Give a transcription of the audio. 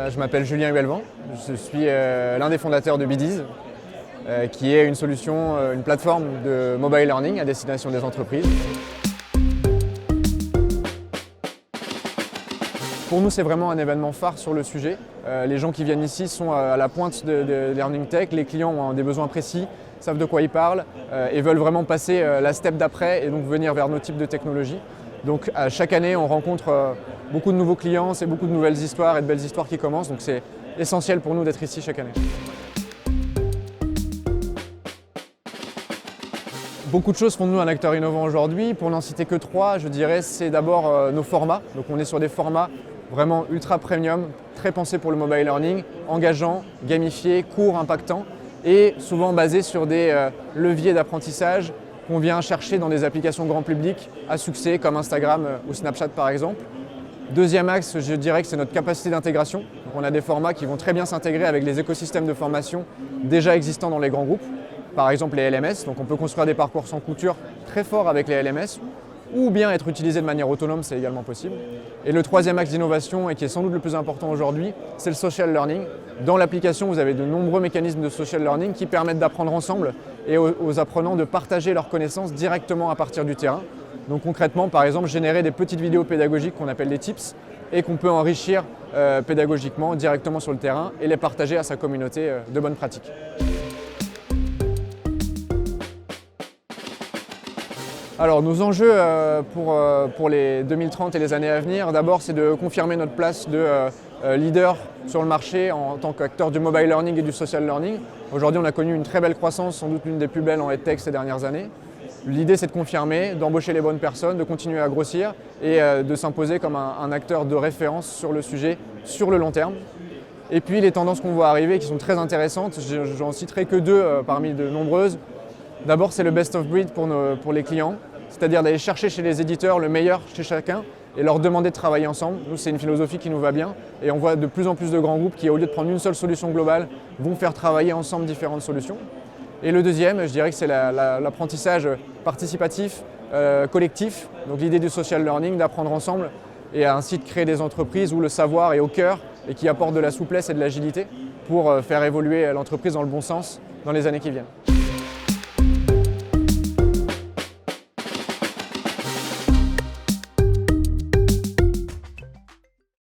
Je m'appelle Julien Huelvan, je suis l'un des fondateurs de Bidiz, qui est une solution, une plateforme de mobile learning à destination des entreprises. Pour nous, c'est vraiment un événement phare sur le sujet. Les gens qui viennent ici sont à la pointe de Learning Tech, les clients ont des besoins précis, savent de quoi ils parlent et veulent vraiment passer la step d'après et donc venir vers nos types de technologies. Donc chaque année, on rencontre beaucoup de nouveaux clients, c'est beaucoup de nouvelles histoires et de belles histoires qui commencent, donc c'est essentiel pour nous d'être ici chaque année. Beaucoup de choses font de nous un acteur innovant aujourd'hui. Pour n'en citer que 3, je dirais, c'est d'abord nos formats. Donc on est sur des formats vraiment ultra premium, très pensés pour le mobile learning, engageants, gamifiés, courts, impactants et souvent basés sur des leviers d'apprentissage qu'on vient chercher dans des applications grand public à succès comme Instagram ou Snapchat par exemple. Deuxième axe, je dirais que c'est notre capacité d'intégration. Donc on a des formats qui vont très bien s'intégrer avec les écosystèmes de formation déjà existants dans les grands groupes. Par exemple les LMS, donc on peut construire des parcours sans couture très forts avec les LMS ou bien être utilisé de manière autonome, c'est également possible. Et le troisième axe d'innovation, et qui est sans doute le plus important aujourd'hui, c'est le social learning. Dans l'application, vous avez de nombreux mécanismes de social learning qui permettent d'apprendre ensemble et aux apprenants de partager leurs connaissances directement à partir du terrain. Donc concrètement, par exemple, générer des petites vidéos pédagogiques qu'on appelle des tips et qu'on peut enrichir pédagogiquement directement sur le terrain et les partager à sa communauté de bonnes pratiques. Alors nos enjeux pour les 2030 et les années à venir, d'abord c'est de confirmer notre place de leader sur le marché en tant qu'acteur du mobile learning et du social learning. Aujourd'hui on a connu une très belle croissance, sans doute l'une des plus belles en EdTech ces dernières années. L'idée c'est de confirmer, d'embaucher les bonnes personnes, de continuer à grossir et de s'imposer comme un acteur de référence sur le sujet sur le long terme. Et puis les tendances qu'on voit arriver qui sont très intéressantes, j'en citerai que deux parmi de nombreuses. D'abord, c'est le best of breed pour les clients, c'est-à-dire d'aller chercher chez les éditeurs le meilleur chez chacun et leur demander de travailler ensemble. Nous, c'est une philosophie qui nous va bien et on voit de plus en plus de grands groupes qui, au lieu de prendre une seule solution globale, vont faire travailler ensemble différentes solutions. Et le deuxième, je dirais que c'est l'apprentissage participatif, collectif, donc l'idée du social learning, d'apprendre ensemble et ainsi de créer des entreprises où le savoir est au cœur et qui apportent de la souplesse et de l'agilité pour faire évoluer l'entreprise dans le bon sens dans les années qui viennent.